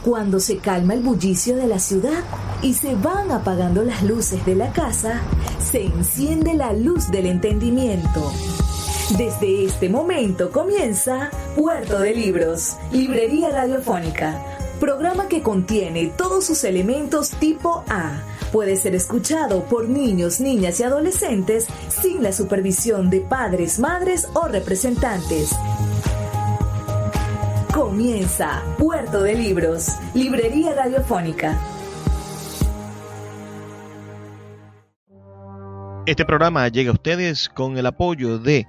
Cuando se calma el bullicio de la ciudad y se van apagando las luces de la casa, se enciende la luz del entendimiento. Desde este momento comienza Puerto de Libros, Librería Radiofónica, programa que contiene todos sus elementos tipo A. Puede ser escuchado por niños, niñas y adolescentes sin la supervisión de padres, madres o representantes. Comienza Puerto de Libros, Librería Radiofónica. Este programa llega a ustedes con el apoyo de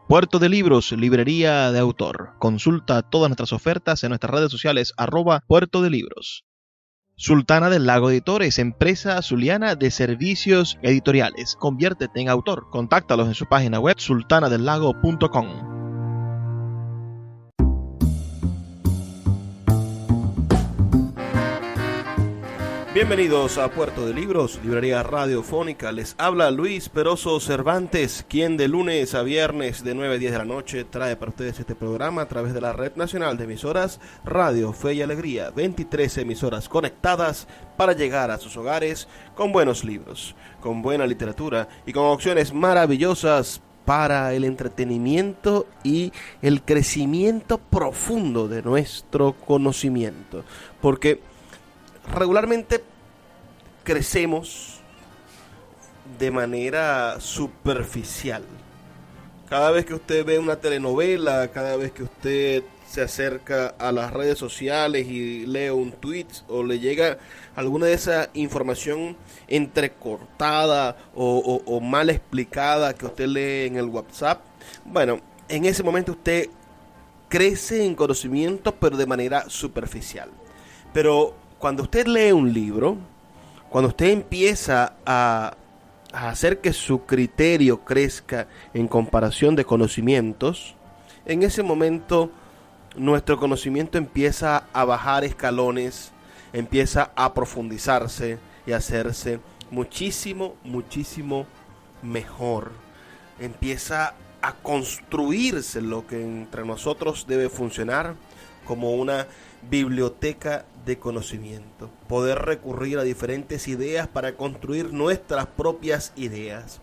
Puerto de Libros, Librería de Autor. Consulta todas nuestras ofertas en nuestras redes sociales @Puerto de Libros. Sultana del Lago Editores, empresa zuliana de servicios editoriales. Conviértete en autor. Contáctalos en su página web sultanadelago.com. Bienvenidos a Puerto de Libros, Librería Radiofónica. Les habla Luis Peroso Cervantes, quien de lunes a viernes de 9 a 10 de la noche trae para ustedes este programa a través de la Red Nacional de Emisoras Radio Fe y Alegría. 23 emisoras conectadas para llegar a sus hogares con buenos libros, con buena literatura y con opciones maravillosas para el entretenimiento y el crecimiento profundo de nuestro conocimiento. Porque regularmente crecemos de manera superficial. Cada vez que usted ve una telenovela, cada vez que usted se acerca a las redes sociales y lee un tweet o le llega alguna de esa información entrecortada o mal explicada que usted lee en el WhatsApp, bueno, en ese momento usted crece en conocimiento, pero de manera superficial. Pero cuando usted lee un libro, cuando usted empieza a hacer que su criterio crezca en comparación de conocimientos, en ese momento nuestro conocimiento empieza a bajar escalones, empieza a profundizarse y a hacerse muchísimo, muchísimo mejor. Empieza a construirse lo que entre nosotros debe funcionar como una biblioteca de conocimiento, poder recurrir a diferentes ideas para construir nuestras propias ideas.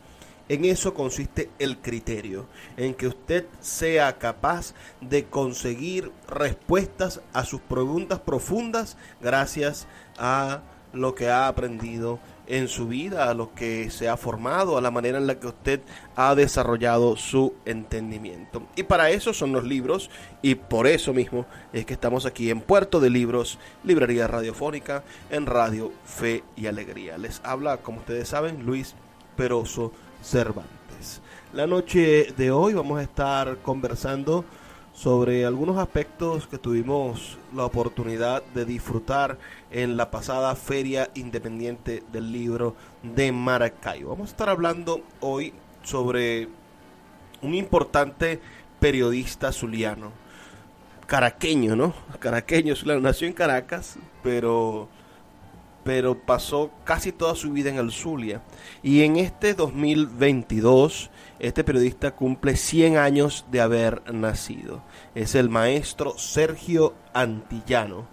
En eso consiste el criterio, en que usted sea capaz de conseguir respuestas a sus preguntas profundas gracias a lo que ha aprendido en su vida, a lo que se ha formado, a la manera en la que usted ha desarrollado su entendimiento. Y para eso son los libros, y por eso mismo es que estamos aquí en Puerto de Libros, Librería Radiofónica, en Radio Fe y Alegría. Les habla, como ustedes saben, Luis Peroso Cervantes. La noche de hoy vamos a estar conversando sobre algunos aspectos que tuvimos la oportunidad de disfrutar en la pasada Feria Independiente del Libro de Maracaibo. Vamos a estar hablando hoy sobre un importante periodista zuliano, caraqueño, ¿no? Caraqueño, zuliano, nació en Caracas, pero pasó casi toda su vida en el Zulia. Y en este 2022, este periodista cumple 100 años de haber nacido. Es el maestro Sergio Antillano.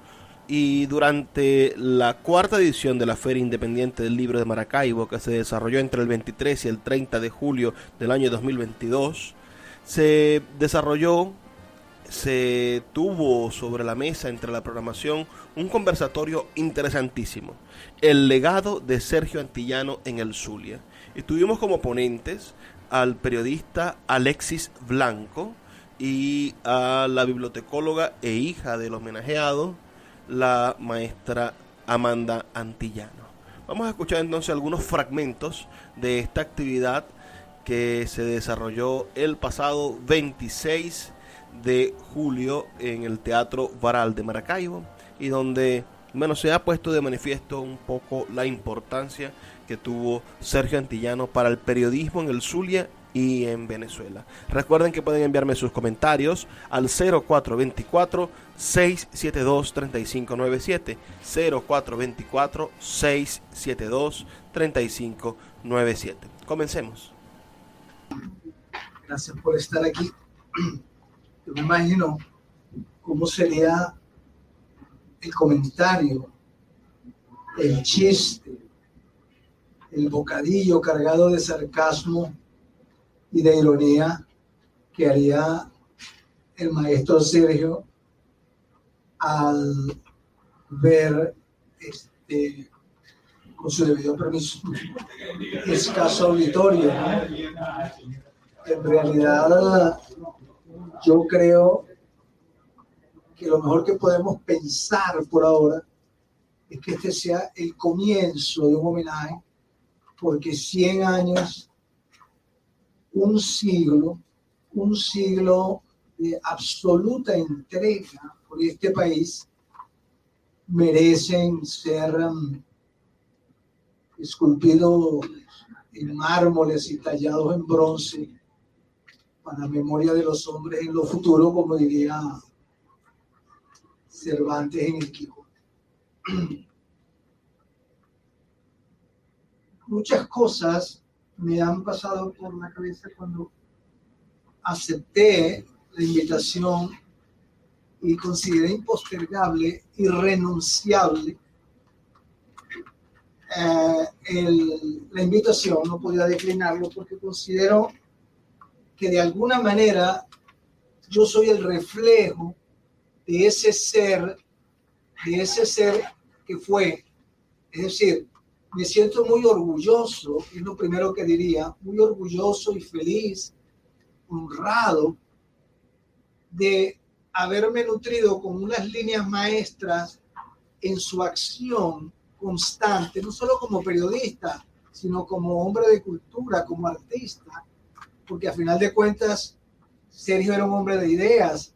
Y durante la cuarta edición de la Feria Independiente del Libro de Maracaibo, que se desarrolló entre el 23 y el 30 de julio del año 2022, se tuvo sobre la mesa entre la programación un conversatorio interesantísimo, el legado de Sergio Antillano en el Zulia. Y tuvimos como ponentes al periodista Alexis Blanco y a la bibliotecóloga e hija del homenajeado, la maestra Amanda Antillano. Vamos a escuchar entonces algunos fragmentos de esta actividad que se desarrolló el pasado 26 de julio en el Teatro Varal de Maracaibo, y donde, bueno, se ha puesto de manifiesto un poco la importancia que tuvo Sergio Antillano para el periodismo en el Zulia y en Venezuela. Recuerden que pueden enviarme sus comentarios al 0424-672-3597, 0424-672-3597. Comencemos. Gracias por estar aquí. Yo me imagino cómo sería el comentario, el chiste, el bocadillo cargado de sarcasmo y de ironía que haría el maestro Sergio al ver con su debido permiso escaso auditorio, ¿no? En realidad yo creo que lo mejor que podemos pensar por ahora es que este sea el comienzo de un homenaje, porque 100 años, un siglo de absoluta entrega por este país merecen ser esculpidos en mármoles y tallados en bronce para memoria de los hombres en lo futuro, como diría Cervantes en el Quijote. Muchas cosas me han pasado por la cabeza cuando acepté la invitación y consideré impostergable, irrenunciable la invitación. No podía declinarlo porque considero que de alguna manera yo soy el reflejo de ese ser que fue. Es decir, me siento muy orgulloso, es lo primero que diría, muy orgulloso y feliz, honrado de haberme nutrido con unas líneas maestras en su acción constante, no solo como periodista, sino como hombre de cultura, como artista, porque a final de cuentas Sergio era un hombre de ideas.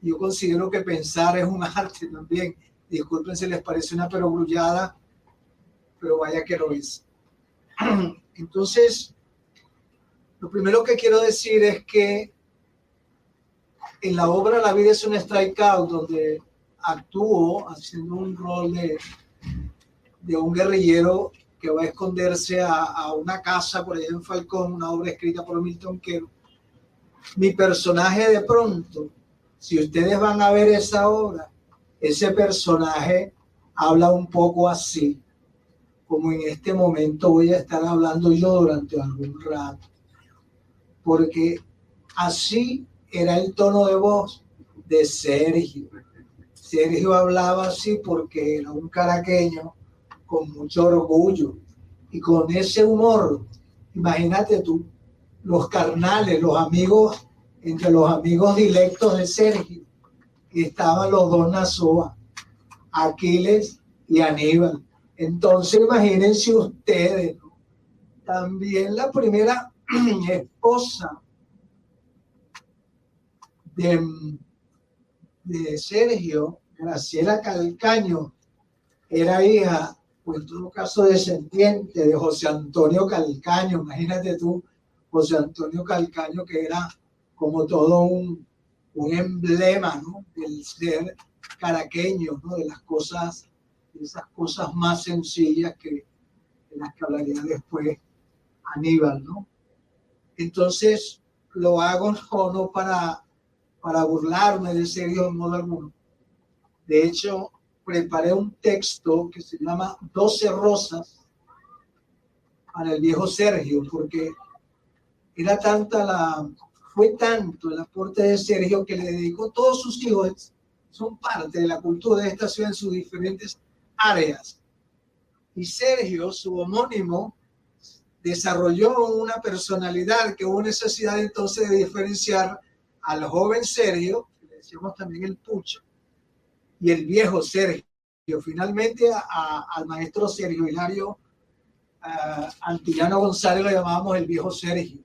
Yo considero que pensar es un arte también. Disculpen si les parece una perogrullada, pero vaya que lo es. Entonces, lo primero que quiero decir es que en la obra La vida es un strikeout, donde actúo haciendo un rol de un guerrillero que va a esconderse a una casa por allá en Falcón, una obra escrita por Milton Quero. Mi personaje, de pronto, si ustedes van a ver esa obra, ese personaje habla un poco así, como en este momento voy a estar hablando yo durante algún rato, porque así era el tono de voz de Sergio. Sergio hablaba así porque era un caraqueño con mucho orgullo y con ese humor. Imagínate tú, los carnales, los amigos, entre los amigos directos de Sergio, estaban los dos Nazoa, Aquiles y Aníbal. Entonces imagínense ustedes, ¿no? También la primera esposa de Sergio, Graciela Calcaño, era hija, o en todo caso descendiente de José Antonio Calcaño. Imagínate tú, José Antonio Calcaño, que era como todo un emblema, ¿no?, del ser caraqueño, ¿no?, de esas cosas más sencillas de las que hablaría después Aníbal, ¿no? Entonces, lo hago no para burlarme de Sergio en modo alguno. De hecho, preparé un texto que se llama 12 rosas para el viejo Sergio, porque fue tanto el aporte de Sergio que le dedicó. Todos sus hijos son parte de la cultura de esta ciudad en sus diferentes áreas. Y Sergio, su homónimo, desarrolló una personalidad que hubo necesidad entonces de diferenciar al joven Sergio, que le decíamos también el Pucho, y el viejo Sergio. Finalmente al maestro Sergio Hilario Antillano González lo llamábamos el viejo Sergio.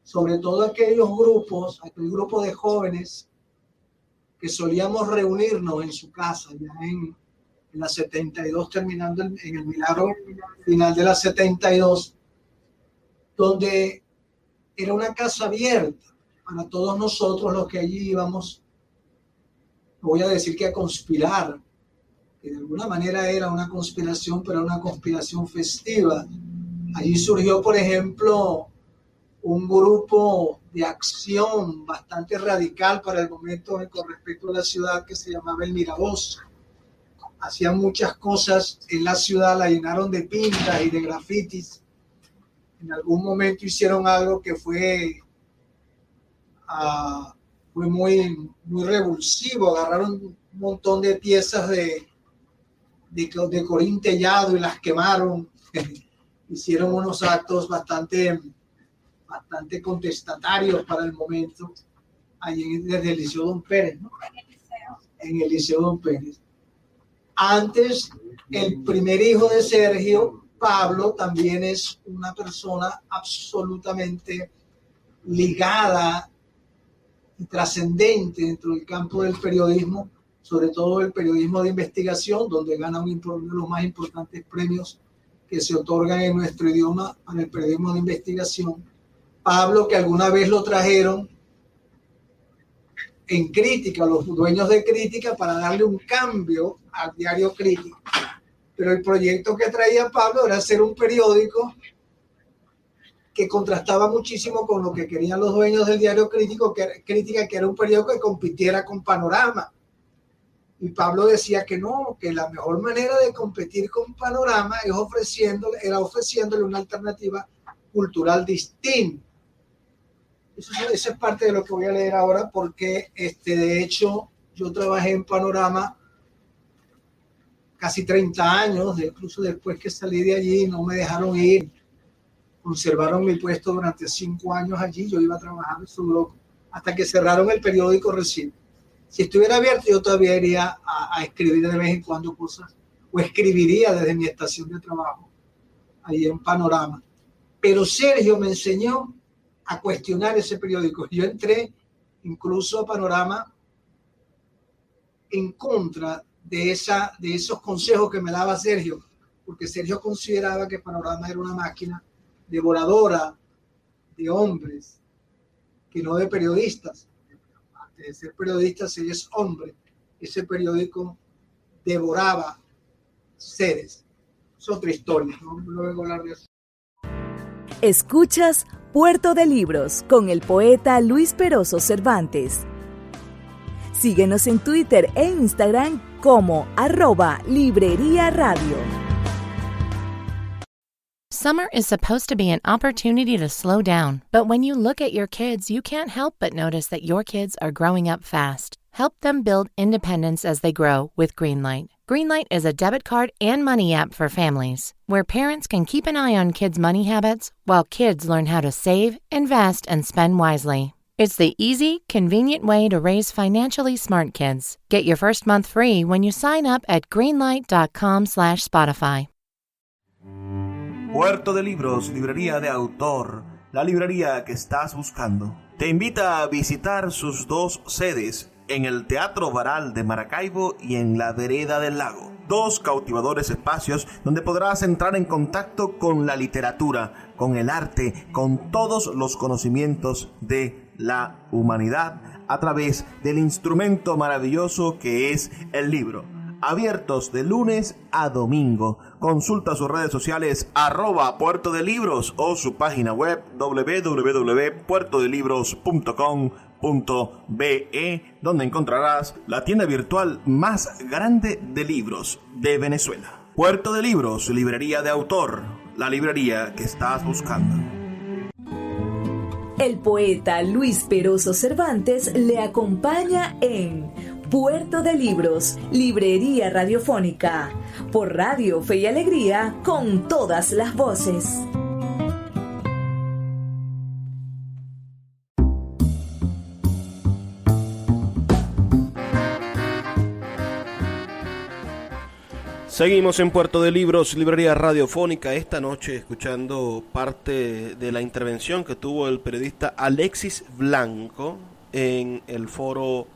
Sobre todo aquel grupo de jóvenes que solíamos reunirnos en su casa, ya en la 72, terminando en el Milagro final de la 72, donde era una casa abierta para todos nosotros los que allí íbamos. No voy a decir que a conspirar, que de alguna manera era una conspiración, pero era una conspiración festiva. Allí surgió, por ejemplo, un grupo de acción bastante radical para el momento con respecto a la ciudad, que se llamaba el Miravoz. hacían muchas cosas en la ciudad, la llenaron de pintas y de grafitis. En algún momento hicieron algo que fue muy revulsivo. Agarraron un montón de piezas de corintellado y las quemaron. Hicieron unos actos bastante contestatarios para el momento, allí desde el Liceo Don Pérez, ¿no? En el Liceo Don Pérez. Antes, el primer hijo de Sergio, Pablo, también es una persona absolutamente ligada y trascendente dentro del campo del periodismo, sobre todo el periodismo de investigación, donde gana uno de los más importantes premios que se otorgan en nuestro idioma para el periodismo de investigación. Pablo, que alguna vez lo trajeron en Crítica, los dueños de Crítica, para darle un cambio al diario Crítica. Pero el proyecto que traía Pablo era hacer un periódico que contrastaba muchísimo con lo que querían los dueños del diario Crítica, que era un periódico que compitiera con Panorama. Y Pablo decía que no, que la mejor manera de competir con Panorama era ofreciéndole una alternativa cultural distinta. Esa es parte de lo que voy a leer ahora, porque de hecho yo trabajé en Panorama casi 30 años, incluso después que salí de allí no me dejaron ir, conservaron mi puesto durante 5 años allí. Yo iba a trabajar en su bloque hasta que cerraron el periódico recién. Si estuviera abierto, yo todavía iría a escribir de vez en cuando cosas, o escribiría desde mi estación de trabajo ahí en Panorama. Pero Sergio me enseñó a cuestionar ese periódico. Yo entré incluso a Panorama en contra de esos consejos que me daba Sergio, porque Sergio consideraba que Panorama era una máquina devoradora de hombres, que no de periodistas. Antes de ser periodista, se es hombre. Ese periódico devoraba seres. Es otra historia, no voy a hablar de eso. Escuchas Puerto de Libros con el poeta Luis Peroso Cervantes. Síguenos en Twitter e Instagram como @Librería Radio. Summer is supposed to be an opportunity to slow down, but when you look at your kids, you can't help but notice that your kids are growing up fast. Help them build independence as they grow with Greenlight. Greenlight is a debit card and money app for families, where parents can keep an eye on kids' money habits while kids learn how to save, invest, and spend wisely. It's the easy, convenient way to raise financially smart kids. Get your first month free when you sign up at greenlight.com/Spotify. Puerto de Libros, librería de autor, la librería que estás buscando. Te invita a visitar sus 2 sedes, en el Teatro Baral de Maracaibo y en la Vereda del Lago. 2 cautivadores espacios donde podrás entrar en contacto con la literatura, con el arte, con todos los conocimientos de la humanidad a través del instrumento maravilloso que es el libro. Abiertos de lunes a domingo. Consulta sus redes sociales @Puerto de Libros o su página web www.puertodelibros.com.be, donde encontrarás la tienda virtual más grande de libros de Venezuela. Puerto de Libros, librería de autor, la librería que estás buscando. El poeta Luis Peroso Cervantes le acompaña en Puerto de Libros, librería radiofónica, por Radio Fe y Alegría, con todas las voces. Seguimos en Puerto de Libros, librería radiofónica, esta noche escuchando parte de la intervención que tuvo el periodista Alexis Blanco en el foro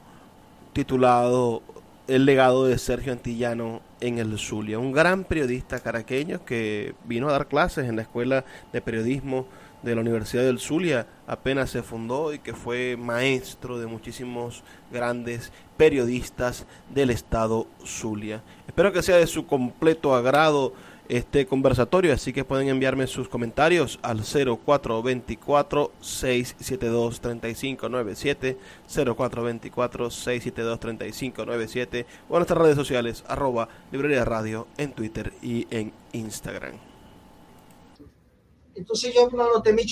titulado El legado de Sergio Antillano en el Zulia, un gran periodista caraqueño que vino a dar clases en la Escuela de Periodismo de la Universidad del Zulia, apenas se fundó, y que fue maestro de muchísimos grandes periodistas del estado Zulia. Espero que sea de su completo agrado este conversatorio, así que pueden enviarme sus comentarios al 0424-672-3597, 0424-672-3597 o en nuestras redes sociales, @Librería Radio en Twitter y en Instagram. Entonces yo anoté mi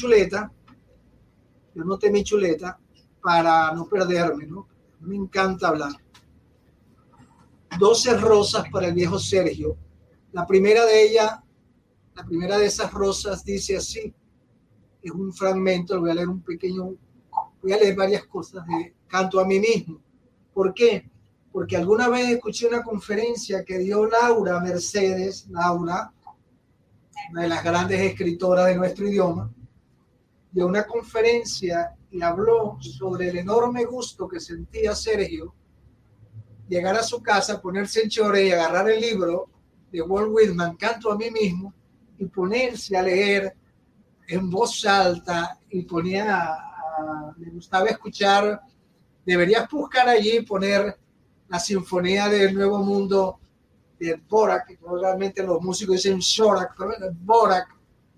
chuleta para no perderme, ¿no? Me encanta hablar. 12 rosas para el viejo Sergio. La primera de esas rosas dice así, es un fragmento, voy a leer varias cosas de Canto a mí mismo. ¿Por qué? Porque alguna vez escuché una conferencia que dio Laura Mercedes, una de las grandes escritoras de nuestro idioma, dio una conferencia y habló sobre el enorme gusto que sentía Sergio llegar a su casa, ponerse en chore y agarrar el libro de Walt Whitman, Canto a mí mismo, y ponerse a leer en voz alta y le gustaba escuchar, deberías buscar allí, poner la Sinfonía del Nuevo Mundo de Dvorak, que realmente los músicos dicen Shorak, pero Dvorak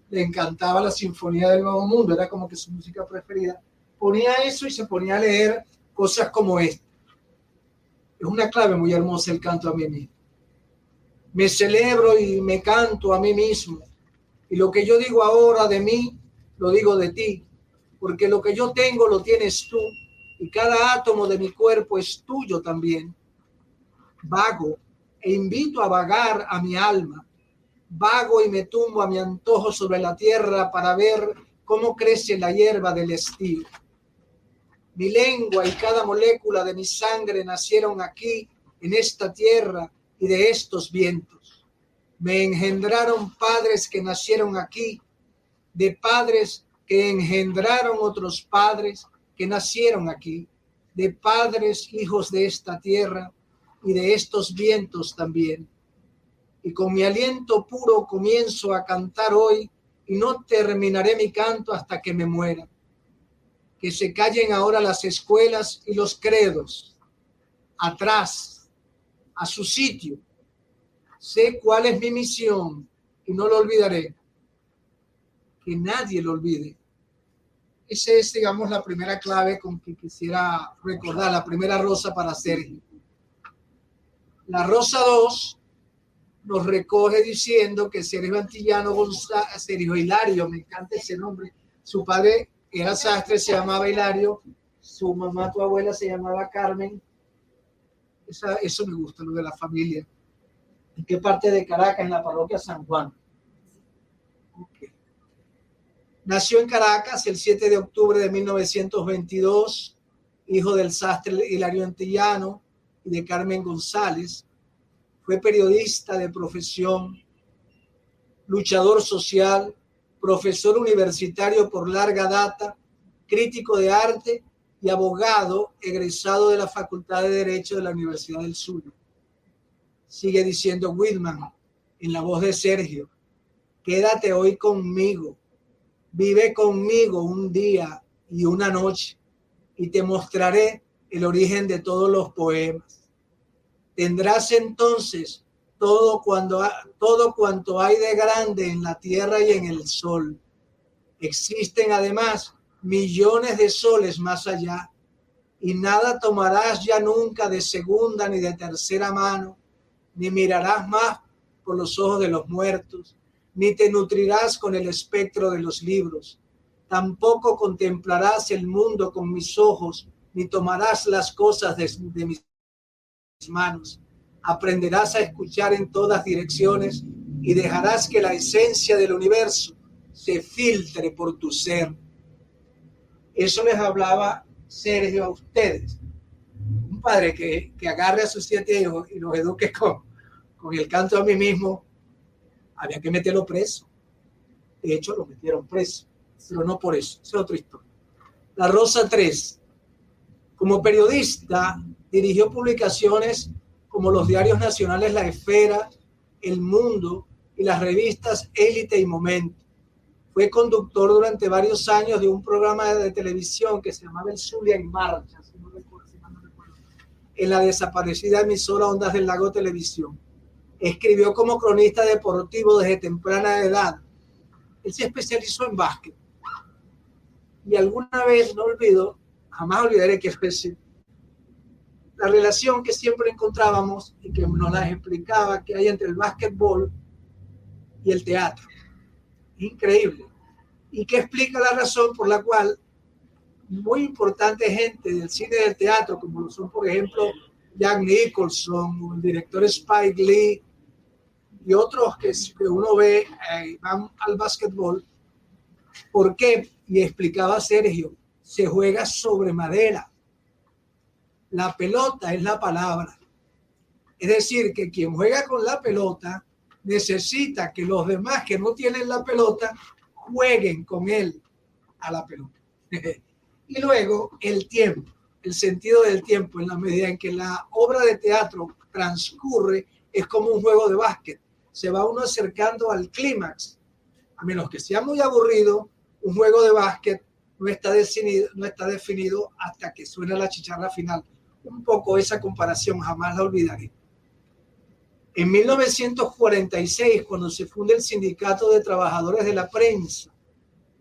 le encantaba la Sinfonía del Nuevo Mundo, era como que su música preferida. Ponía eso y se ponía a leer cosas como esta. Es una clave muy hermosa el canto a mí mismo. Me celebro y me canto a mí mismo. Y lo que yo digo ahora de mí, lo digo de ti. Porque lo que yo tengo lo tienes tú. Y cada átomo de mi cuerpo es tuyo también. Vago e invito a vagar a mi alma. Vago y me tumbo a mi antojo sobre la tierra para ver cómo crece la hierba del estío. Mi lengua y cada molécula de mi sangre nacieron aquí, en esta tierra y de estos vientos. Me engendraron padres que nacieron aquí, de padres que engendraron otros padres que nacieron aquí, de padres hijos de esta tierra y de estos vientos también. Y con mi aliento puro comienzo a cantar hoy y no terminaré mi canto hasta que me muera. Que se callen ahora las escuelas y los credos. Atrás, a su sitio. Sé cuál es mi misión y no lo olvidaré. Que nadie lo olvide. Esa es, digamos, la primera clave con que quisiera recordar, la primera rosa para Sergio. La rosa 2 nos recoge diciendo que Sergio Antillano González, Sergio Hilario, me encanta ese nombre, su padre era sastre, se llamaba Hilario, su mamá, tu abuela, se llamaba Carmen. Eso me gusta, lo de la familia. ¿En qué parte de Caracas? En la parroquia San Juan. Okay. Nació en Caracas el 7 de octubre de 1922, hijo del sastre Hilario Antillano y de Carmen González. Fue periodista de profesión, luchador social, profesor universitario por larga data, crítico de arte y abogado egresado de la Facultad de Derecho de la Universidad del Zulia. Sigue diciendo Whitman en la voz de Sergio, quédate hoy conmigo, vive conmigo un día y una noche y te mostraré el origen de todos los poemas. Tendrás entonces todo cuanto hay de grande en la tierra y en el sol. Existen además millones de soles más allá, y nada tomarás ya nunca de segunda ni de tercera mano, ni mirarás más por los ojos de los muertos, ni te nutrirás con el espectro de los libros. Tampoco contemplarás el mundo con mis ojos, ni tomarás las cosas de mis manos. Aprenderás a escuchar en todas direcciones y dejarás que la esencia del universo se filtre por tu ser. Eso les hablaba Sergio a ustedes. Un padre que agarre a sus 7 hijos y los eduque con el canto a mí mismo, había que meterlo preso. De hecho, lo metieron preso, pero no por eso. Esa es otra historia. La rosa 3. Como periodista, dirigió publicaciones como los diarios nacionales La Esfera, El Mundo y las revistas Élite y Momento. Fue conductor durante varios años de un programa de televisión que se llamaba El Zulia en Marcha, si no recuerdo, en la desaparecida emisora Ondas del Lago Televisión. Escribió como cronista deportivo desde temprana edad. Él se especializó en básquet. Y alguna vez, no olvido, jamás olvidaré que fue la relación que siempre encontrábamos y que nos la explicaba que hay entre el básquetbol y el teatro. Increíble. Y que explica la razón por la cual muy importante gente del cine y del teatro, como lo son, por ejemplo, Jack Nicholson, o el director Spike Lee, y otros que uno ve, van al básquetbol. ¿Por qué? Y explicaba Sergio, se juega sobre madera. La pelota es la palabra. Es decir, que quien juega con la pelota necesita que los demás que no tienen la pelota jueguen con él a la pelota. Y luego el tiempo, el sentido del tiempo, en la medida en que la obra de teatro transcurre, es como un juego de básquet. Se va uno acercando al clímax. A menos que sea muy aburrido, un juego de básquet no está definido hasta que suena la chicharra final. Un poco esa comparación, jamás la olvidaré. En 1946, cuando se funda el Sindicato de Trabajadores de la Prensa,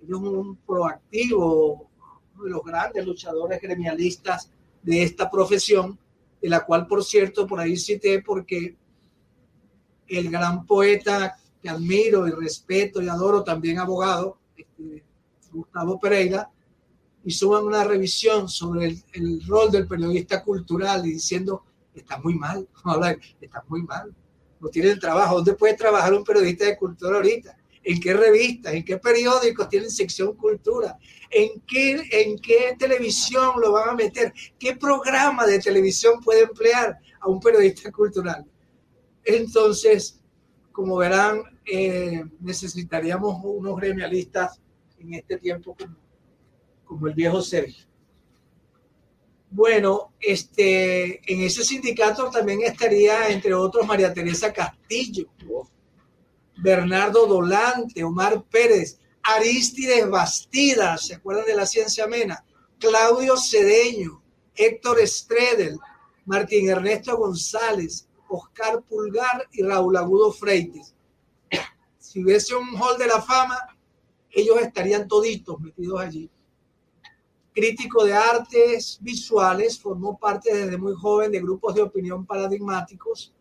ellos un proactivo, uno de los grandes luchadores gremialistas de esta profesión, de la cual, por cierto, por ahí cité porque el gran poeta que admiro y respeto y adoro, también abogado, Gustavo Pereira, hizo una revisión sobre el rol del periodista cultural y diciendo, está muy mal, está muy mal, no tienen trabajo. ¿Dónde puede trabajar un periodista de cultura ahorita? ¿En qué revistas? ¿En qué periódicos tienen sección cultura? ¿En qué televisión lo van a meter? ¿Qué programa de televisión puede emplear a un periodista cultural? Entonces, como verán, necesitaríamos unos gremialistas en este tiempo como el viejo Sergio. Bueno, en ese sindicato también estaría, entre otros, María Teresa Castillo, Bernardo Dolante, Omar Pérez, Arístides Bastida, ¿se acuerdan de La Ciencia Amena? Claudio Cedeño, Héctor Stredel, Martín Ernesto González, Oscar Pulgar y Raúl Agudo Freites. Si hubiese un hall de la fama, ellos estarían toditos metidos allí. Crítico de artes visuales, formó parte desde muy joven de grupos de opinión paradigmáticos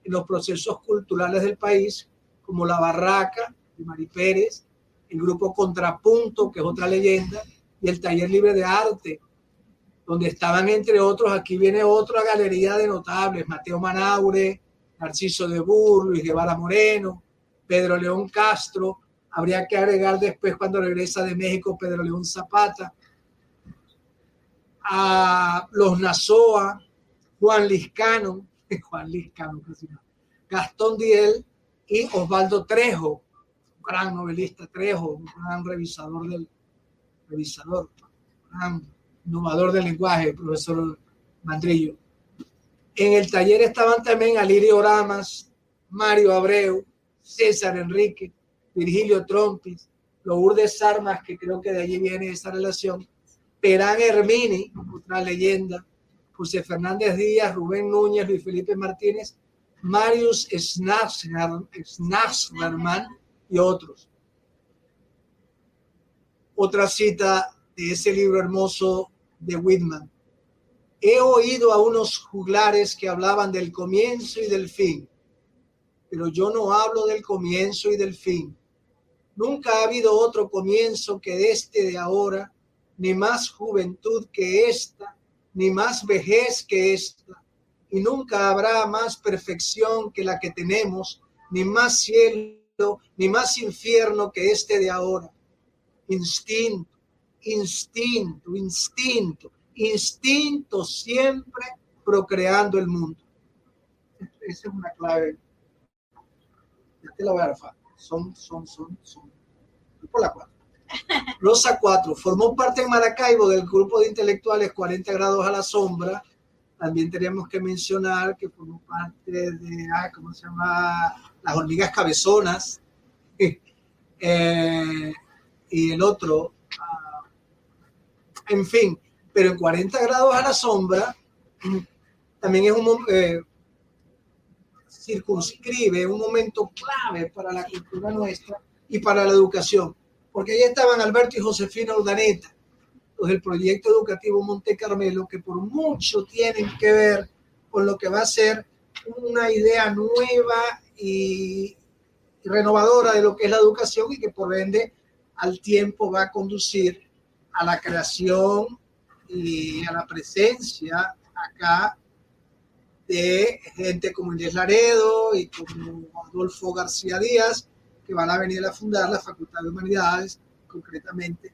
en los procesos culturales del país, como La Barraca de Mari Pérez, el grupo Contrapunto, que es otra leyenda, y el Taller Libre de Arte, donde estaban, entre otros, aquí viene otra galería de notables, Mateo Manaure, Narciso de Burr, Luis Guevara Moreno, Pedro León Castro, habría que agregar después, cuando regresa de México, Pedro León Zapata, a los Nazoa, Juan Liscano, Gastón Diel y Osvaldo Trejo, un gran novelista Trejo, un gran gran innovador del lenguaje, el profesor Mandrillo. En el taller estaban también Alirio Oramas, Mario Abreu, César Enrique, Virgilio Trompis, Lourdes Armas, que creo que de allí viene esa relación, Perán Hermini, otra leyenda, José Fernández Díaz, Rubén Núñez, Luis Felipe Martínez, Marius Schnatzlerman y otros. Otra cita de ese libro hermoso de Whitman. He oído a unos juglares que hablaban del comienzo y del fin, pero yo no hablo del comienzo y del fin. Nunca ha habido otro comienzo que este de ahora, ni más juventud que esta, ni más vejez que esta, y nunca habrá más perfección que la que tenemos, ni más cielo, ni más infierno que este de ahora. Instinto, instinto, instinto, instinto siempre procreando el mundo. Esa es una clave. Ya te la voy a dar. Son. Por la 4. Rosa 4. Formó parte en Maracaibo del grupo de intelectuales 40 grados a la sombra. También tenemos que mencionar que formó parte de, ¿cómo se llama? Las hormigas cabezonas. Y el otro. En fin, pero en 40 grados a la sombra también es circunscribe un momento clave para la cultura nuestra y para la educación, porque ahí estaban Alberto y Josefina Urdaneta, los del proyecto educativo Monte Carmelo, que por mucho tienen que ver con lo que va a ser una idea nueva y renovadora de lo que es la educación y que por ende al tiempo va a conducir a la creación y a la presencia acá de gente como Inés Laredo y como Adolfo García Díaz, que van a venir a fundar la Facultad de Humanidades, concretamente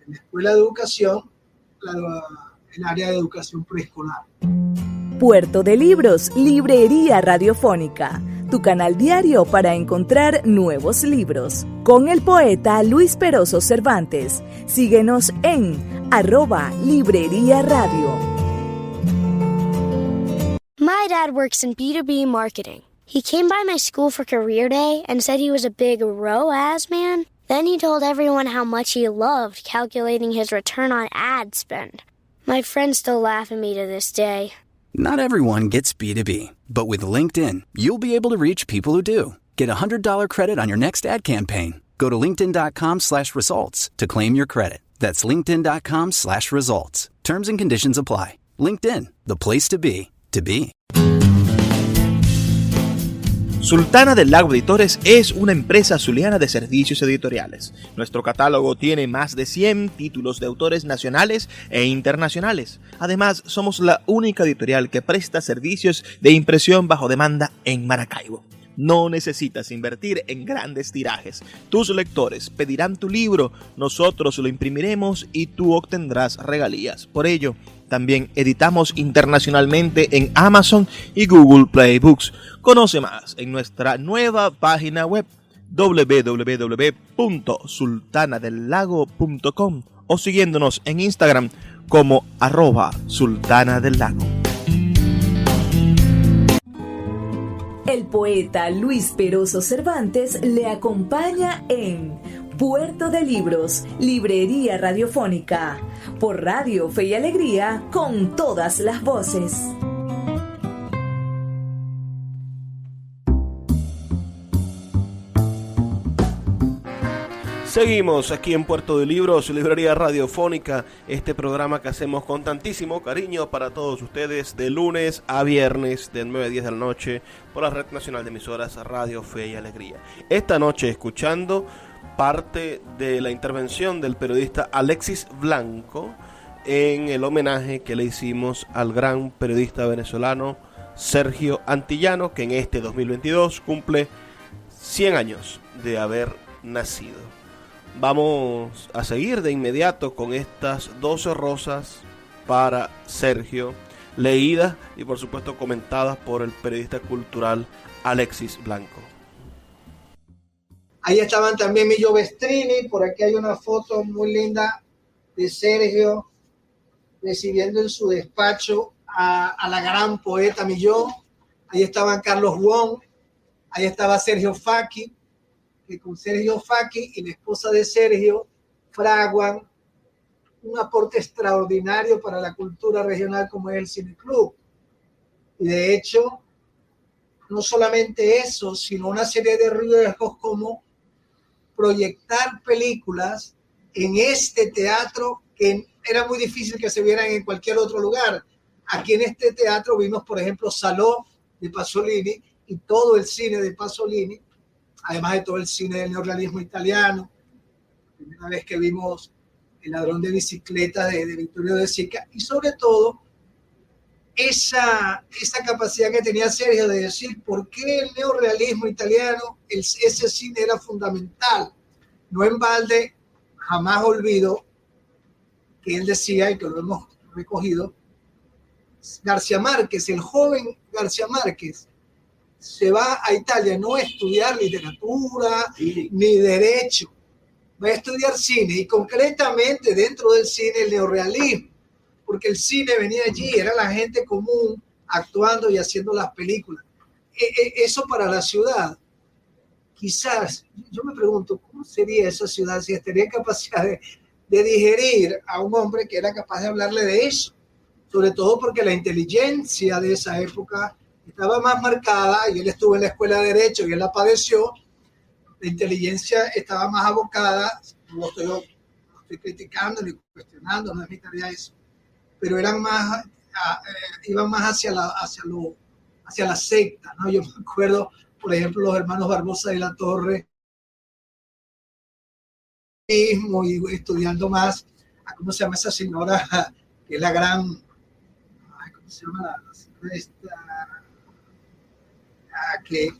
en la Escuela de Educación, el área de educación preescolar. Puerto de Libros, Librería Radiofónica, tu canal diario para encontrar nuevos libros. Con el poeta Luis Peroso Cervantes. Síguenos en @Librería Radio. My dad works in B2B marketing. He came by my school for career day and said he was a big ROAS man. Then he told everyone how much he loved calculating his return on ad spend. My friends still laugh at me to this day. Not everyone gets B2B, but with LinkedIn, you'll be able to reach people who do. Get a $100 credit on your next ad campaign. Go to linkedin.com/results to claim your credit. That's linkedin.com/results. Terms and conditions apply. LinkedIn, the place to be, to be. Sultana del Lago Editores es una empresa zuliana de servicios editoriales. Nuestro catálogo tiene más de 100 títulos de autores nacionales e internacionales. Además, somos la única editorial que presta servicios de impresión bajo demanda en Maracaibo. No necesitas invertir en grandes tirajes. Tus lectores pedirán tu libro, nosotros lo imprimiremos y tú obtendrás regalías. Por ello, también editamos internacionalmente en Amazon y Google Play Books. Conoce más en nuestra nueva página web www.sultanadelago.com o siguiéndonos en Instagram como @sultanadelago. El poeta Luis Peroso Cervantes le acompaña en Puerto de Libros, Librería Radiofónica, por Radio Fe y Alegría, con todas las voces. Seguimos aquí en Puerto de Libros, Librería Radiofónica, este programa que hacemos con tantísimo cariño para todos ustedes de lunes a viernes de 9 a 10 de la noche por la Red Nacional de Emisoras Radio Fe y Alegría. Esta noche escuchando parte de la intervención del periodista Alexis Blanco en el homenaje que le hicimos al gran periodista venezolano Sergio Antillano, que en este 2022 cumple 100 años de haber nacido. Vamos a seguir de inmediato con estas 12 rosas para Sergio, leídas y por supuesto comentadas por el periodista cultural Alexis Blanco. Ahí estaban también Millo Bestrini, por aquí hay una foto muy linda de Sergio recibiendo en su despacho a la gran poeta Millo. Ahí estaban Carlos Wong, ahí estaba Sergio Faki, que con Sergio Faki y la esposa de Sergio fraguan un aporte extraordinario para la cultura regional como es el Cineclub. Y de hecho, no solamente eso, sino una serie de riesgos como proyectar películas en este teatro que era muy difícil que se vieran en cualquier otro lugar. Aquí en este teatro vimos, por ejemplo, Saló de Pasolini y todo el cine de Pasolini, además de todo el cine del neorrealismo italiano. La primera vez que vimos El ladrón de bicicletas de Vittorio De Sica, y sobre todo esa capacidad que tenía Sergio de decir por qué el neorrealismo italiano, ese cine era fundamental. No en balde, jamás olvido que él decía, y que lo hemos recogido, García Márquez, el joven García Márquez, se va a Italia no a estudiar literatura ni derecho, va a estudiar cine, y concretamente dentro del cine el neorrealismo, porque el cine venía allí, era la gente común actuando y haciendo las películas. Eso para la ciudad, quizás, yo me pregunto, ¿cómo sería esa ciudad si estaría en capacidad de digerir a un hombre que era capaz de hablarle de eso? Sobre todo porque la inteligencia de esa época estaba más marcada, y él estuvo en la escuela de Derecho y él la padeció. La inteligencia estaba más abocada, no estoy criticando ni cuestionando, no es mi tarea eso, pero eran más, iban más hacia la secta, ¿no? Yo me acuerdo, por ejemplo, los hermanos Barbosa de la Torre, mismo, y estudiando más, ¿cómo se llama esa señora? Que es la gran, ¿cómo se llama la señora esta? Que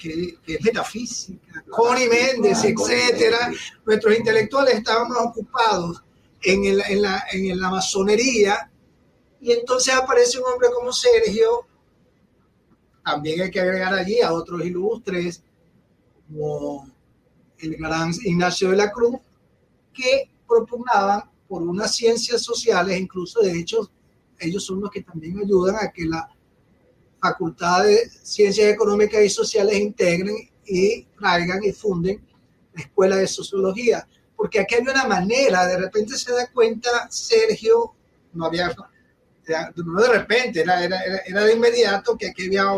es metafísica, Connie Méndez, etcétera. Nuestros intelectuales estaban más ocupados en la masonería, y entonces aparece un hombre como Sergio. También hay que agregar allí a otros ilustres, como el gran Ignacio de la Cruz, que propugnaban por unas ciencias sociales. Incluso, de hecho, ellos son los que también ayudan a que la Facultad de Ciencias Económicas y Sociales integren y traigan y funden la Escuela de Sociología, porque aquí había una manera. De repente se da cuenta Sergio, no de repente, era de inmediato, que aquí había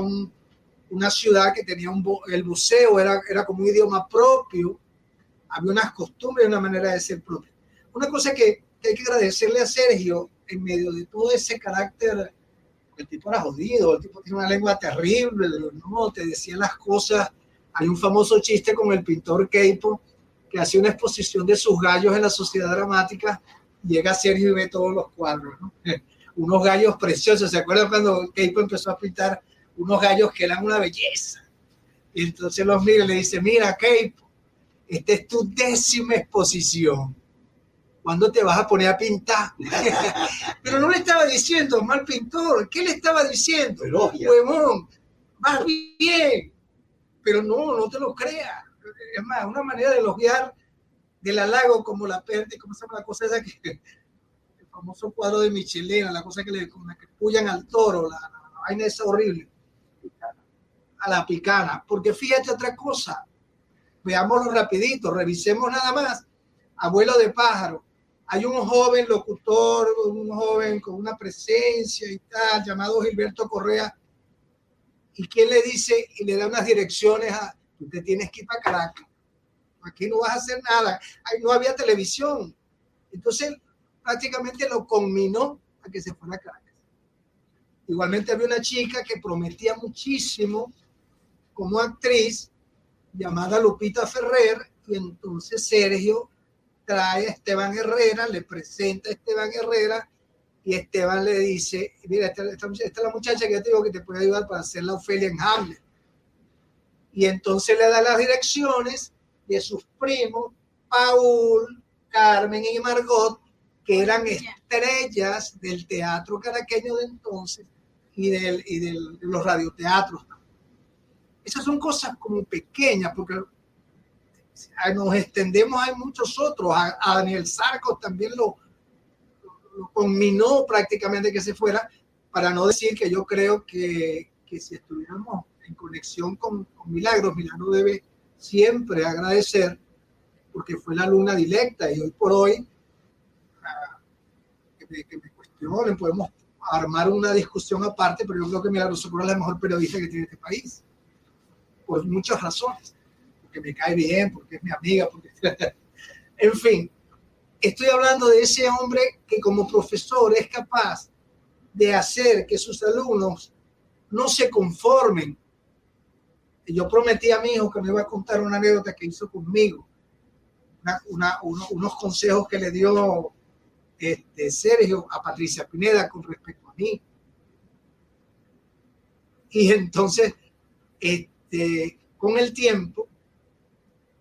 una ciudad que tenía el buceo, era como un idioma propio, había unas costumbres y una manera de ser propia. Una cosa que hay que agradecerle a Sergio, en medio de todo ese carácter. El tipo era jodido, el tipo tiene una lengua terrible, no, te decía las cosas. Hay un famoso chiste con el pintor Queipo, que hacía una exposición de sus gallos en la Sociedad Dramática. Llega Sergio y ve todos los cuadros, ¿no? Unos gallos preciosos. ¿Se acuerdan cuando Queipo empezó a pintar unos gallos que eran una belleza? Y entonces los mira y le dice: mira, Queipo, esta es tu 10ª exposición. ¿Cuándo te vas a poner a pintar? Pero no le estaba diciendo mal pintor. ¿Qué le estaba diciendo? Huevón, vas bien. Pero no te lo creas. Es más, una manera de elogiar del halago, como la pérdida, ¿cómo se llama la cosa esa? El famoso cuadro de Michelena, la cosa con la que pullan al toro, la vaina esa horrible. A la picana. Porque fíjate otra cosa. Veámoslo rapidito, revisemos nada más. Abuelo de pájaro. Hay un joven locutor, un joven con una presencia y tal, llamado Gilberto Correa, y quien le dice y le da unas direcciones tú te tienes que ir para Caracas, aquí no vas a hacer nada. Ahí no había televisión. Entonces prácticamente lo conminó a que se fuera a Caracas. Igualmente había una chica que prometía muchísimo como actriz, llamada Lupita Ferrer, y entonces Sergio trae a Esteban Herrera, le presenta a Esteban Herrera, y Esteban le dice: mira, esta es la muchacha que yo te digo que te puede ayudar para hacer la Ofelia en Hamlet. Y entonces le da las direcciones de sus primos, Paul, Carmen y Margot, que eran estrellas del teatro caraqueño de entonces y de los radioteatros. Esas son cosas como pequeñas, porque nos extendemos, hay muchos otros. A Daniel Sarcos también lo conminó prácticamente que se fuera, para no decir que yo creo que si estuviéramos en conexión con Milagros debe siempre agradecer, porque fue la alumna directa, y hoy por hoy que me cuestionen, podemos armar una discusión aparte, pero yo creo que Milagros Socorro es la mejor periodista que tiene este país, por muchas razones. Que me cae bien, porque es mi amiga, porque en fin, estoy hablando de ese hombre que como profesor es capaz de hacer que sus alumnos no se conformen. Yo prometí a mi hijo que me iba a contar una anécdota que hizo conmigo, unos consejos que le dio Sergio a Patricia Pineda con respecto a mí. Y entonces, con el tiempo,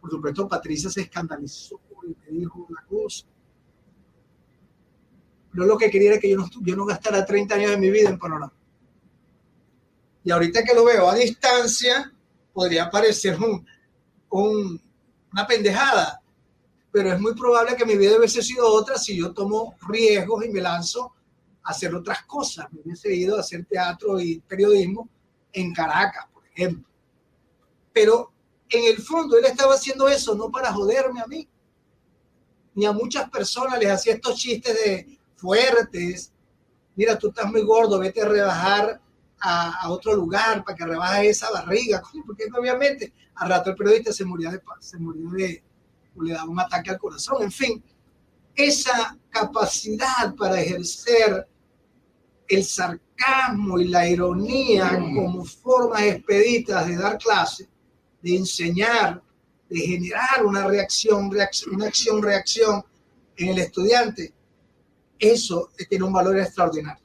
por supuesto, Patricia se escandalizó y me dijo una cosa. Pero lo que quería era que yo no gastara 30 años de mi vida en Panorama. Y ahorita que lo veo a distancia, podría parecer una pendejada, pero es muy probable que mi vida hubiese sido otra si yo tomo riesgos y me lanzo a hacer otras cosas. Me hubiese ido a hacer teatro y periodismo en Caracas, por ejemplo. Pero en el fondo él estaba haciendo eso no para joderme a mí, ni a muchas personas les hacía estos chistes de fuertes. Mira, tú estás muy gordo, vete a rebajar a otro lugar para que rebaje esa barriga, porque obviamente al rato el periodista se murió o le daba un ataque al corazón. En fin, esa capacidad para ejercer el sarcasmo y la ironía como formas expeditas de dar clase, de enseñar, de generar una acción-reacción en el estudiante, eso tiene un valor extraordinario.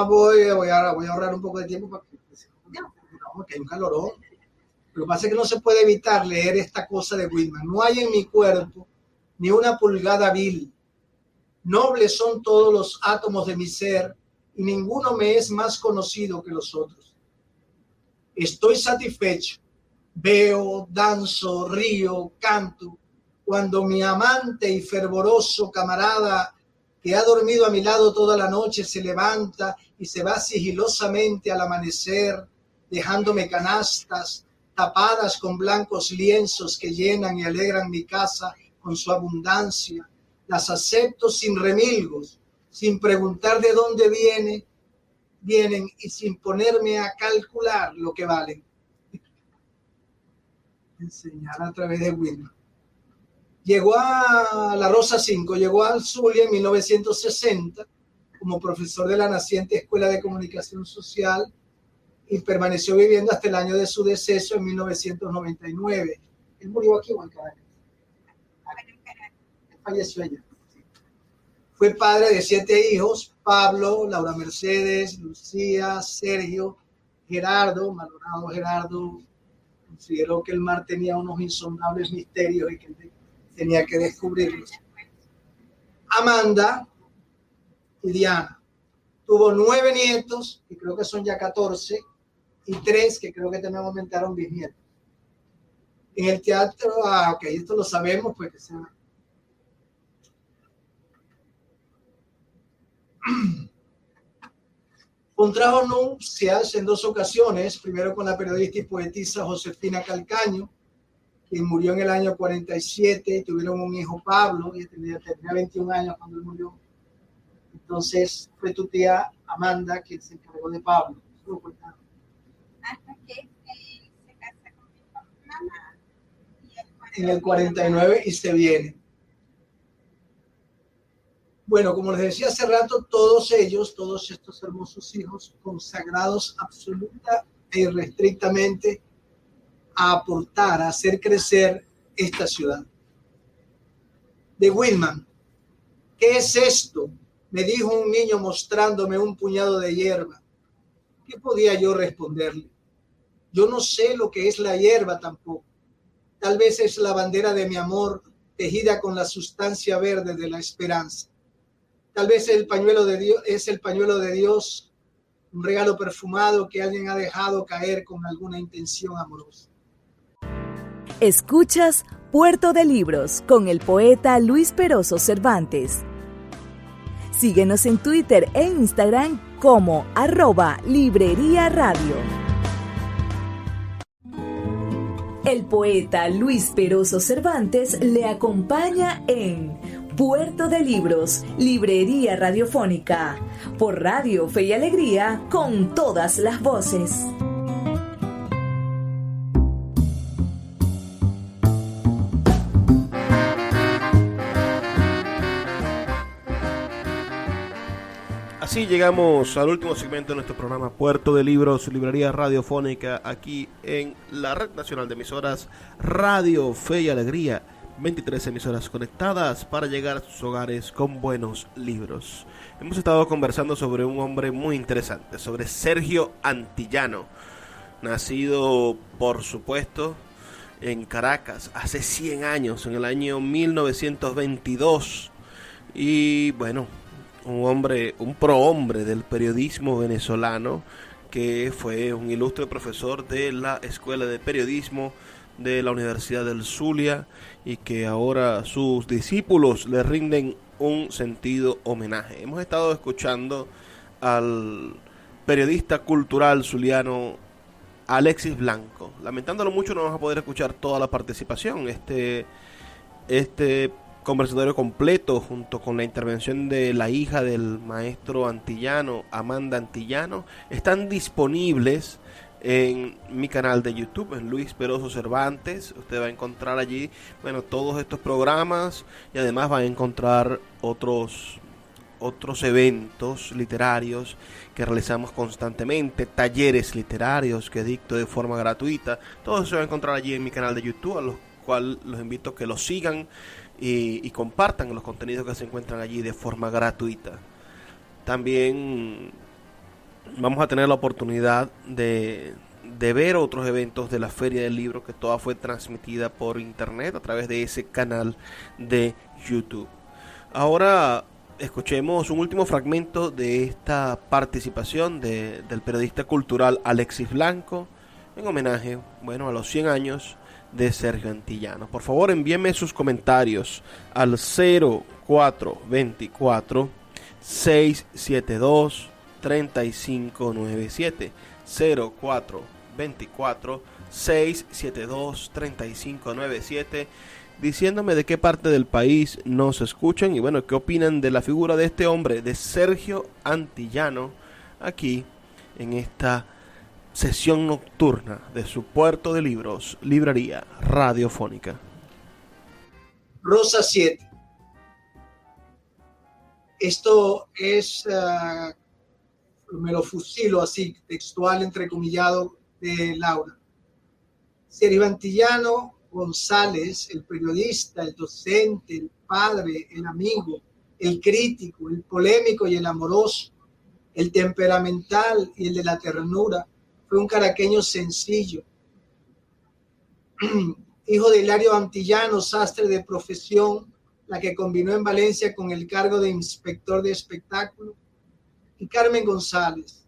Voy a ahorrar un poco de tiempo porque hay un calorón. Lo que pasa es que no se puede evitar leer esta cosa de Whitman. No hay en mi cuerpo ni una pulgada vil. Nobles son todos los átomos de mi ser y ninguno me es más conocido que los otros. Estoy satisfecho. Veo, danzo, río, canto. Cuando mi amante y fervoroso camarada que ha dormido a mi lado toda la noche se levanta y se va sigilosamente al amanecer, dejándome canastas tapadas con blancos lienzos que llenan y alegran mi casa con su abundancia. Las acepto sin remilgos, sin preguntar de dónde vienen y sin ponerme a calcular lo que valen. Enseñar a través de Whitman. Llegó a la Rosa 5, llegó al Zulia en 1960 como profesor de la naciente Escuela de Comunicación Social y permaneció viviendo hasta el año de su deceso en 1999. Él murió aquí o en Caracas. Él falleció allá. Fue padre de 7 hijos: Pablo, Laura Mercedes, Lucía, Sergio, Gerardo. Malogrado Gerardo consideró que el mar tenía unos insondables misterios y que tenía que descubrirlos. Amanda y Diana. Tuvo 9 nietos, que creo que son ya 14, y 3 que creo que también aumentaron bisnietos. En el teatro, ok, esto lo sabemos, pues que se va. Contrajo nupcias en 2 ocasiones, primero con la periodista y poetisa Josefina Calcaño, quien murió en el año 47, y tuvieron un hijo, Pablo, y tenía 21 años cuando él murió. Entonces fue tu tía Amanda quien se encargó de Pablo. Hasta que se casa con mi mamá. En el 49 y se viene. Bueno, como les decía hace rato, todos estos hermosos hijos, consagrados absoluta e irrestrictamente a aportar, a hacer crecer esta ciudad. De Whitman. ¿Qué es esto?, me dijo un niño mostrándome un puñado de hierba. ¿Qué podía yo responderle? Yo no sé lo que es la hierba tampoco. Tal vez es la bandera de mi amor tejida con la sustancia verde de la esperanza. Tal vez el pañuelo de Dios es el pañuelo de Dios, un regalo perfumado que alguien ha dejado caer con alguna intención amorosa. Escuchas Puerto de Libros con el poeta Luis Peroso Cervantes. Síguenos en Twitter e Instagram como @Librería Radio. El poeta Luis Peroso Cervantes le acompaña en Puerto de Libros, Librería Radiofónica, por Radio Fe y Alegría, con todas las voces. Así llegamos al último segmento de nuestro programa Puerto de Libros, Librería Radiofónica, aquí en la Red Nacional de Emisoras Radio Fe y Alegría. 23 emisoras conectadas para llegar a sus hogares con buenos libros. Hemos estado conversando sobre un hombre muy interesante, sobre Sergio Antillano, nacido, por supuesto, en Caracas hace 100 años, en el año 1922. Y bueno, un prohombre del periodismo venezolano, que fue un ilustre profesor de la Escuela de Periodismo de la Universidad del Zulia, y que ahora sus discípulos le rinden un sentido homenaje. Hemos estado escuchando al periodista cultural zuliano Alexis Blanco. Lamentándolo mucho, no vamos a poder escuchar toda la participación. Este conversatorio completo junto con la intervención de la hija del maestro antillano, Amanda Antillano, están disponibles en mi canal de YouTube, en Luis Peroso Cervantes. Usted va a encontrar allí, bueno, todos estos programas y además va a encontrar otros eventos literarios que realizamos constantemente, talleres literarios que dicto de forma gratuita. Todo eso se va a encontrar allí en mi canal de YouTube, a los cual los invito a que lo sigan y compartan los contenidos que se encuentran allí de forma gratuita. También vamos a tener la oportunidad de ver otros eventos de la Feria del Libro, que toda fue transmitida por internet a través de ese canal de YouTube. Ahora escuchemos un último fragmento de esta participación del periodista cultural Alexis Blanco en homenaje, bueno, a los 100 años de Sergio Antillano. Por favor, envíenme sus comentarios al 0424 672 3597 0424 672 3597, diciéndome de qué parte del país nos escuchan y bueno, qué opinan de la figura de este hombre, de Sergio Antillano, aquí en esta sesión nocturna de su Puerto de Libros, librería radiofónica. Rosa 7. Esto es, me lo fusilo así, textual, entrecomillado, de Laura. Sergio Antillano González, el periodista, el docente, el padre, el amigo, el crítico, el polémico y el amoroso, el temperamental y el de la ternura, fue un caraqueño sencillo, hijo de Hilario Antillano, sastre de profesión, la que combinó en Valencia con el cargo de inspector de espectáculo, y Carmen González,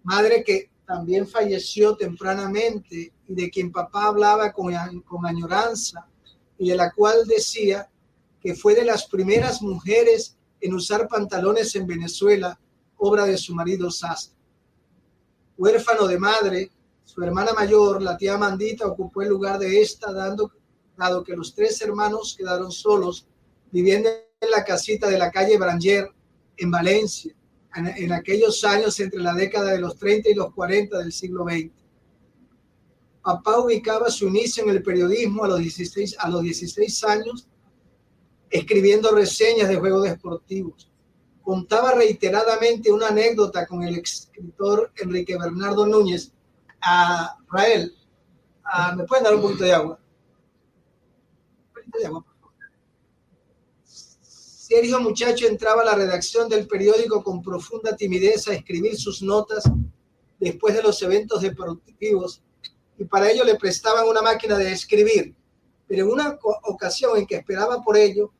madre que también falleció tempranamente y de quien papá hablaba con añoranza y de la cual decía que fue de las primeras mujeres en usar pantalones en Venezuela, obra de su marido sastre. Huérfano de madre, su hermana mayor, la tía Mandita, ocupó el lugar de esta, dado que los tres hermanos quedaron solos, viviendo en la casita de la calle Branger, en Valencia, en aquellos años entre la década de los 30 y los 40 del siglo XX. Papá ubicaba su inicio en el periodismo a los 16 años, escribiendo reseñas de juegos deportivos. Contaba reiteradamente una anécdota con el escritor Enrique Bernardo Núñez. Rael, ¿me pueden dar un poquito de agua? Un poquito de agua, por favor. Sergio muchacho entraba a la redacción del periódico con profunda timidez a escribir sus notas después de los eventos deportivos y para ello le prestaban una máquina de escribir, pero en una ocasión en que esperaba por ello,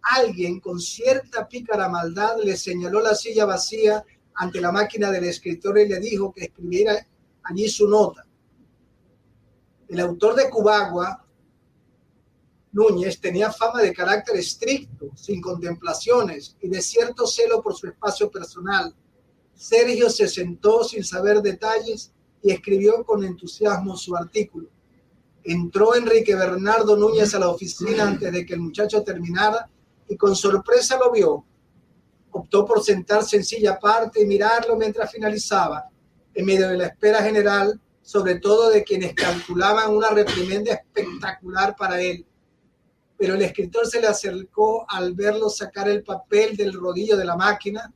alguien con cierta pícara maldad le señaló la silla vacía ante la máquina del escritor y le dijo que escribiera allí su nota. El autor de Cubagua, Núñez, tenía fama de carácter estricto, sin contemplaciones y de cierto celo por su espacio personal. Sergio se sentó sin saber detalles y escribió con entusiasmo su artículo. Entró Enrique Bernardo Núñez a la oficina antes de que el muchacho terminara y con sorpresa lo vio. Optó por sentarse en silla aparte y mirarlo mientras finalizaba, en medio de la espera general, sobre todo de quienes calculaban una reprimenda espectacular para él. Pero el escritor se le acercó al verlo sacar el papel del rodillo de la máquina,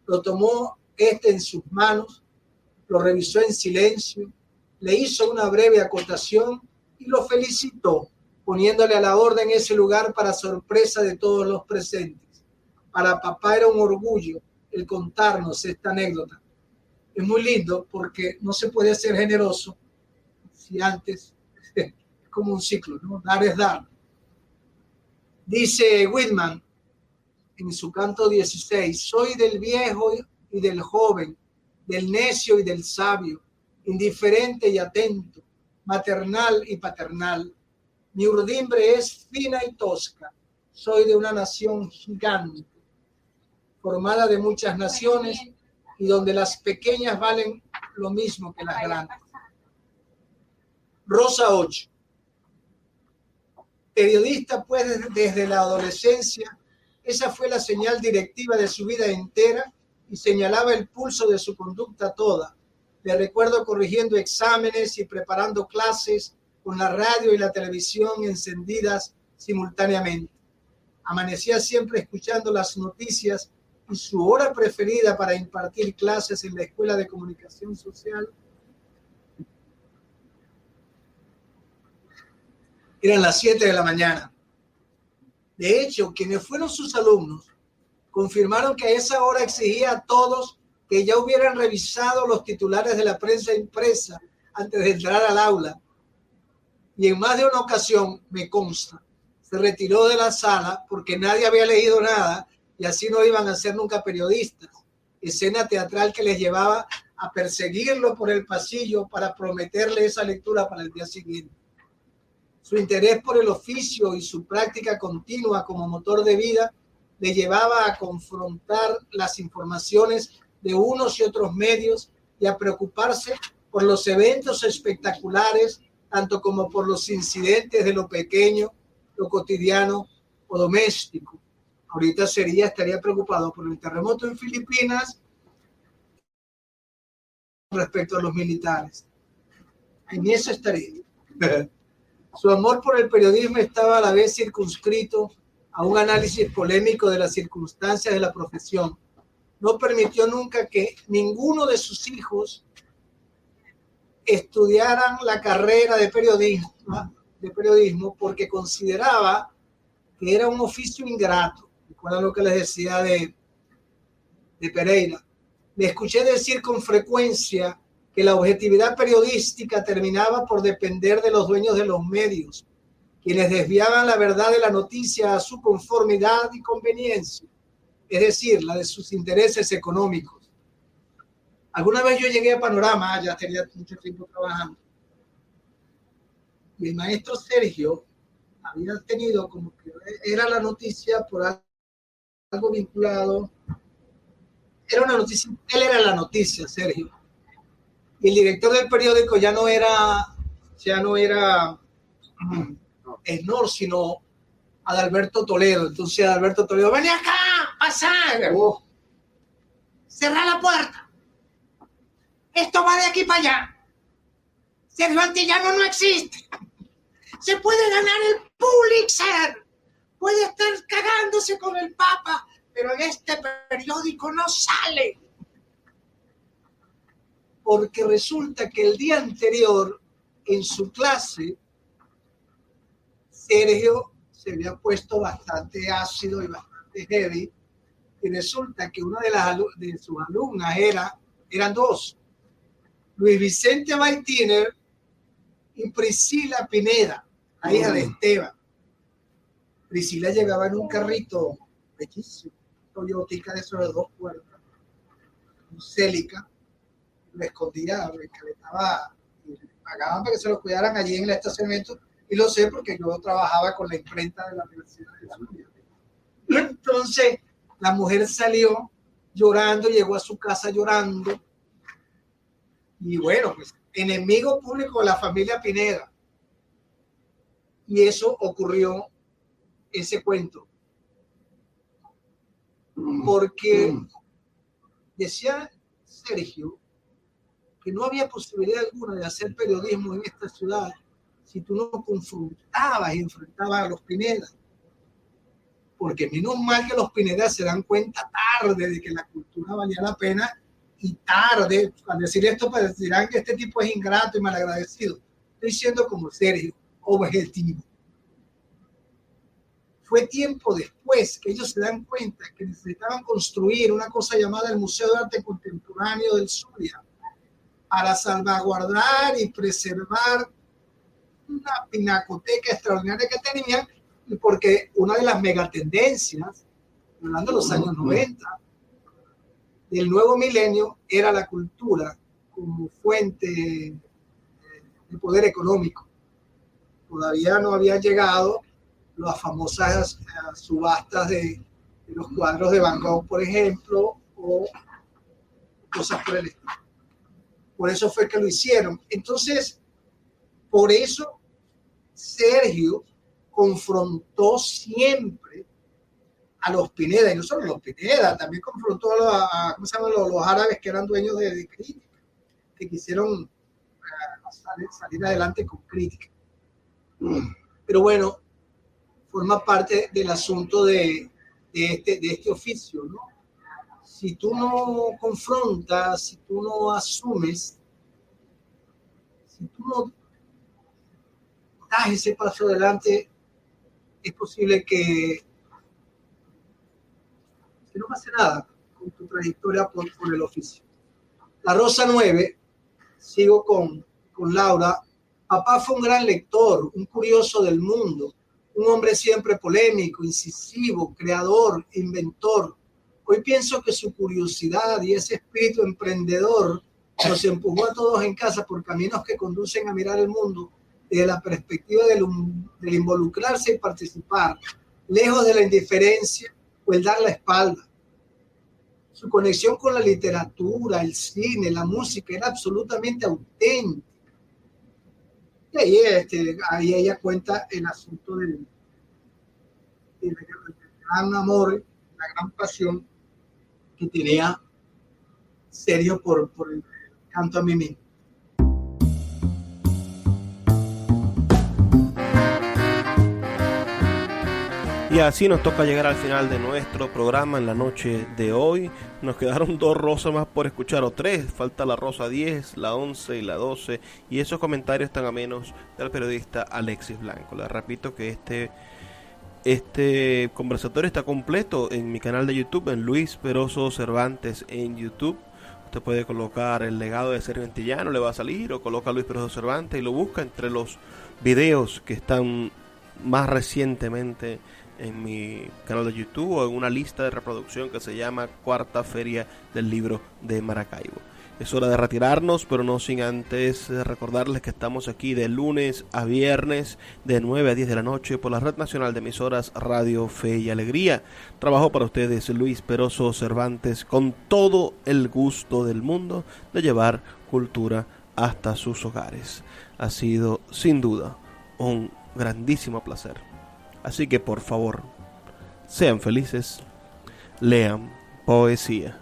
lo tomó en sus manos, lo revisó en silencio, le hizo una breve acotación y lo felicitó, poniéndole a la orden ese lugar para sorpresa de todos los presentes. Para papá era un orgullo el contarnos esta anécdota. Es muy lindo porque no se puede ser generoso si antes es como un ciclo, ¿no? Dar es dar. Dice Whitman en su canto 16, soy del viejo y del joven, del necio y del sabio, indiferente y atento, maternal y paternal. Mi urdimbre es fina y tosca. Soy de una nación gigante, formada de muchas naciones y donde las pequeñas valen lo mismo que las grandes. Rosa 8. Periodista, pues, desde la adolescencia, esa fue la señal directiva de su vida entera y señalaba el pulso de su conducta toda. Le recuerdo corrigiendo exámenes y preparando clases con la radio y la televisión encendidas simultáneamente. Amanecía siempre escuchando las noticias y su hora preferida para impartir clases en la Escuela de Comunicación Social eran las 7 de la mañana. De hecho, quienes fueron sus alumnos confirmaron que a esa hora exigía a todos que ya hubieran revisado los titulares de la prensa impresa antes de entrar al aula. Y en más de una ocasión, me consta, se retiró de la sala porque nadie había leído nada y así no iban a ser nunca periodistas. Escena teatral que les llevaba a perseguirlo por el pasillo para prometerle esa lectura para el día siguiente. Su interés por el oficio y su práctica continua como motor de vida le llevaba a confrontar las informaciones de unos y otros medios y a preocuparse por los eventos espectaculares, tanto como por los incidentes de lo pequeño, lo cotidiano o doméstico. Ahorita estaría preocupado por el terremoto en Filipinas respecto a los militares. En eso estaría. Su amor por el periodismo estaba a la vez circunscrito a un análisis polémico de las circunstancias de la profesión. No permitió nunca que ninguno de sus hijos estudiaran la carrera de periodismo porque consideraba que era un oficio ingrato. Recuerda lo que les decía de Pereira. Le escuché decir con frecuencia que la objetividad periodística terminaba por depender de los dueños de los medios, quienes desviaban la verdad de la noticia a su conformidad y conveniencia, es decir, la de sus intereses económicos. Alguna vez yo llegué a Panorama, ya tenía mucho tiempo trabajando, y el maestro Sergio había tenido como que era la noticia por algo vinculado, era una noticia, él era la noticia, Sergio. Y el director del periódico ya no era Esnor, sino Adalberto Toledo. Entonces Adalberto Toledo, ven acá, pasa, cerra la puerta. Esto va de aquí para allá. Sergio Antillano no existe. Se puede ganar el Pulitzer. Puede estar cagándose con el Papa, pero en este periódico no sale. Porque resulta que el día anterior, en su clase, Sergio se había puesto bastante ácido y bastante heavy, y resulta que una de sus alumnas eran dos, Luis Vicente Baitiner y Priscila Pineda, la hija de Esteban. Priscila llegaba en un carrito bellísimo, Toyotica de esos de 2 puertas, un Celica. Lo escondía, le pagaban para que se lo cuidaran allí en el estacionamiento, y lo sé porque yo trabajaba con la imprenta de la Universidad de Zulia. Entonces la mujer salió llorando, llegó a su casa llorando, y bueno, pues enemigo público de la familia Pineda. Y eso ocurrió, ese cuento, porque decía Sergio que no había posibilidad alguna de hacer periodismo en esta ciudad si tú no confrontabas y enfrentabas a los Pineda. Porque menos mal que los Pineda se dan cuenta tarde de que la cultura valía la pena, y tarde, al decir esto, pues dirán que este tipo es ingrato y malagradecido. Estoy siendo como Sergio, objetivo. Fue tiempo después que ellos se dan cuenta que necesitaban construir una cosa llamada el Museo de Arte Contemporáneo del Zulia, para salvaguardar y preservar una pinacoteca extraordinaria que tenían, y porque una de las megatendencias, hablando de los años 90, del nuevo milenio, era la cultura como fuente de poder económico. Todavía no habían llegado las famosas subastas de los cuadros de Van Gogh, por ejemplo, o cosas por el estilo. Por eso fue que lo hicieron. Entonces, por eso Sergio confrontó siempre a los Pineda, y no solo los Pineda, también confrontó ¿cómo se llaman los árabes que eran dueños de crítica, que quisieron salir adelante con crítica. Pero bueno, forma parte del asunto de este oficio, ¿no? Si tú no confrontas, si tú no asumes, si tú no das ese paso adelante, es posible que no pase nada con tu trayectoria por el oficio. La Rosa 9, sigo con Laura. Papá fue un gran lector, un curioso del mundo, un hombre siempre polémico, incisivo, creador, inventor. Hoy pienso que su curiosidad y ese espíritu emprendedor nos empujó a todos en casa por caminos que conducen a mirar el mundo desde la perspectiva del involucrarse y participar, lejos de la indiferencia o el dar la espalda. Su conexión con la literatura, el cine, la música era absolutamente auténtica. Y ahí ella cuenta el asunto del gran amor, la gran pasión que tenía Sergio por el canto a mí mismo. Y así nos toca llegar al final de nuestro programa en la noche de hoy. Nos quedaron 2 rosas más por escuchar, o 3. Falta la rosa 10, la 11 y la 12. Y esos comentarios tan amenos del periodista Alexis Blanco. Les repito que este conversatorio está completo en mi canal de YouTube, en Luis Peroso Cervantes en YouTube. Usted puede colocar el legado de Sergio Antillano, le va a salir, o coloca Luis Peroso Cervantes y lo busca entre los videos que están más recientemente en mi canal de YouTube o en una lista de reproducción que se llama Cuarta Feria del Libro de Maracaibo. Es hora de retirarnos, pero no sin antes recordarles que estamos aquí de lunes a viernes de 9 a 10 de la noche por la Red Nacional de Emisoras Radio Fe y Alegría. Trabajó para ustedes Luis Peroso Cervantes con todo el gusto del mundo de llevar cultura hasta sus hogares. Ha sido sin duda un grandísimo placer. Así que por favor, sean felices, lean poesía.